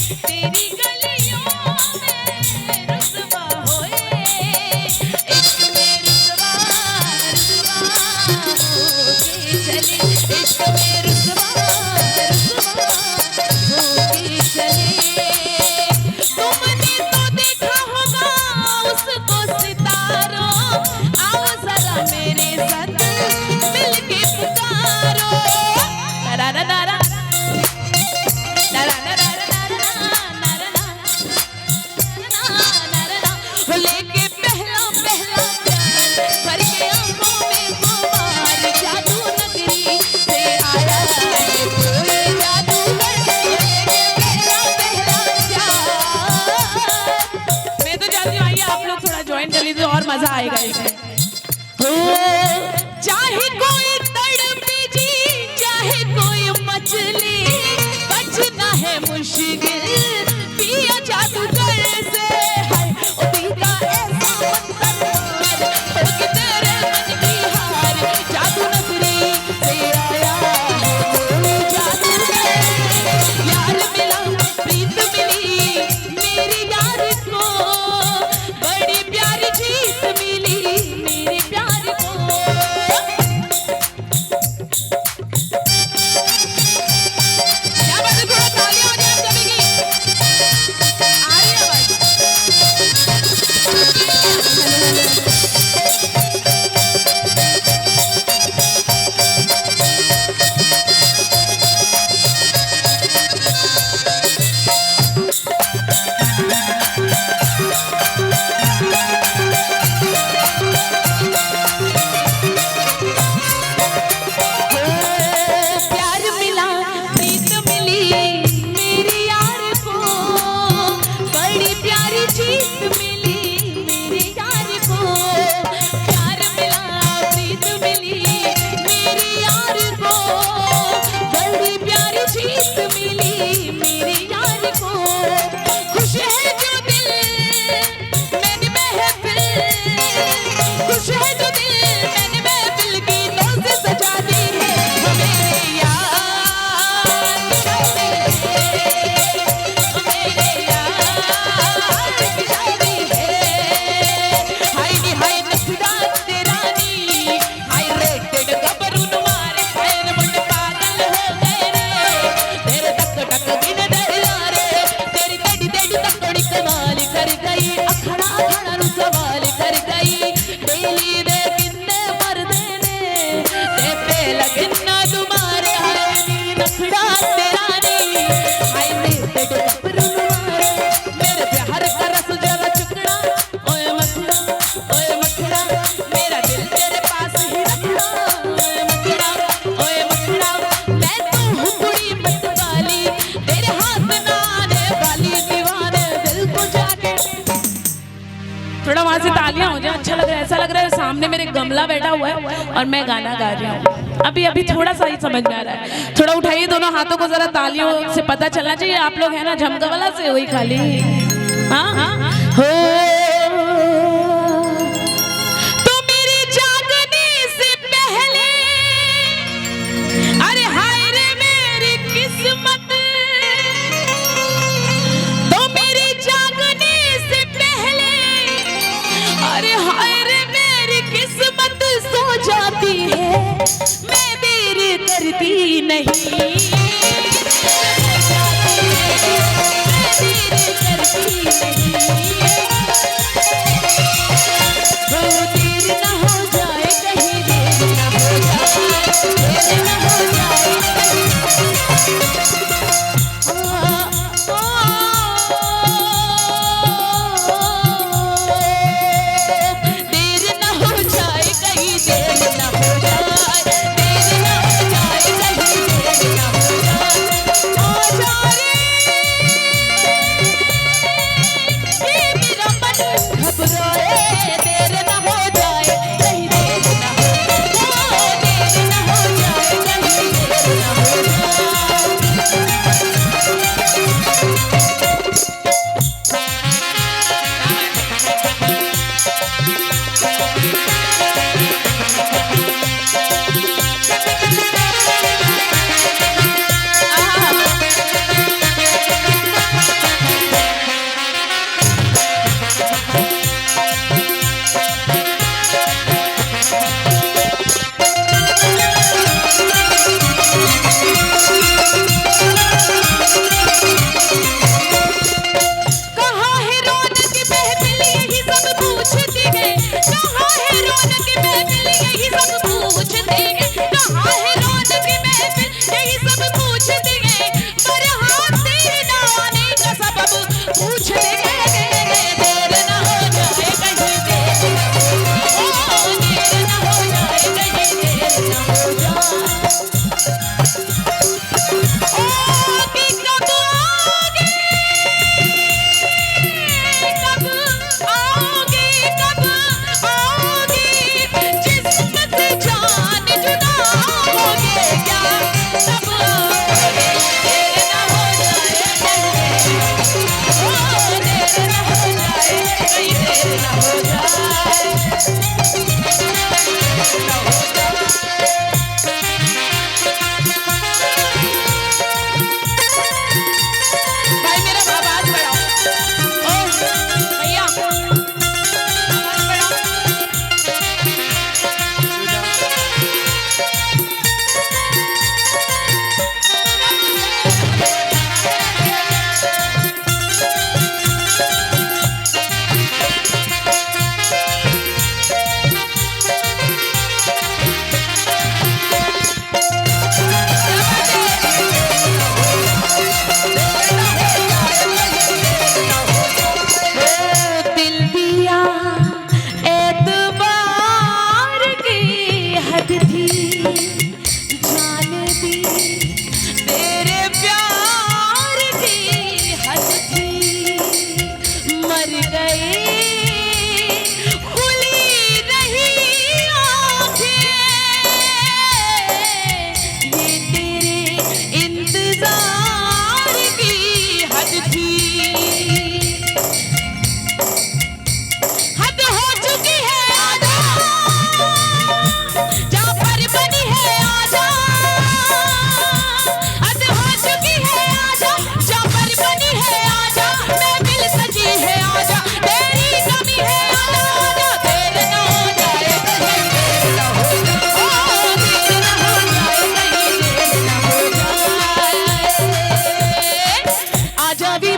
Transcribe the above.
तेरी गलियों में रुसवा होए, इश्क में रुसवा रुसवा होके चले, इश्क में रुसवा रुसवा होके चले। तुमने तो देखा होगा उसको सितारों, आओ जरा मेरे साथ मिलके पुकारो। तारा लेके पहला पहला प्यार भर के आंखों में खुमार, जादू नगरी से आया है कोई जादूगर, लेके पहला पहला प्यार। मैं तो चाहती हूँ आइए आप लोग थोड़ा ज्वाइन कर लीजिए और मजा आएगा इसमें। हो चाहे कोई तड़पी जी, चाहे कोई मछली, बचना है मुश्किल पिया जादूगर से। हाय ओ पीका ऐसा मंतर मार, हो कि तेरे मन की हार, जादू नगरी से आया है कोई जादूगर। यार मिला प्रीत मिली मेरी यार को, बड़ी प्यारी जीत मिली मेरे प्यार को। क्या बात है, थोड़ा तालियां हो जाए सभी की। आ रही है आवाज? प्यार मिला प्रीत मिली मेरी यार को, बड़ी प्यारी जीत मिली मेरे यार को। प्यार मिला प्रीत मिली मेरी यार को, बड़ी प्यारी जीत मिली मेरे यार को। खुश है जो दिल मैंने महफिल, खुश है जो दिल मैंने महफिल गीतों से सजा दी है। मेरे यार की शादी है, मेरे यार की शादी है। हाय नी हाय नखरा तेरा नी, हाय रेटेड गबरू मारे, हाय मुंड पागल हो गए रे, तेरे तक टक बिन डरिया रे, तेरी तेरी तेरी तकड़ी कमाल कर गई, अखड़ा अखड़ा नु सवाल कर गई। डेली दे किन्ने मरदे ने ते पेला किन्ना तुम्हारे, हाय नी नखड़ा तेरा नी, हाय रेटेड गबरू मारे, मेरे प्यार का रस जरा चुकड़ा, ओए मखड़ा मेरा दिल तेरे पास ही रखना, ओए मखड़ा मैं तो हूँ कुड़ी मत वाली, तेरे हाथ ना आने वाली, दीवाने दिल को जाके। थोड़ा वहां से तालियां हो जाए, अच्छा लग रहा है, ऐसा लग रहा है सामने मेरे गमला बैठा हुआ है और मैं गाना गा रही हूँ। अभी अभी थोड़ा सा ही समझ में आ रहा है। थोड़ा उठाइए दोनों हाथों को, जरा तालियों से पता चलना चाहिए आप लोग है ना झमकवाला से वही खाली। हाँ हो तो मेरे जागने से पहले, अरे हाय रे मेरी किस्मत, तो मेरे जागने से पहले, अरे हाय रे मेरी किस्मत सो जाती है, मैं देर करती नहीं, मैं देर करती नहीं। आजा वी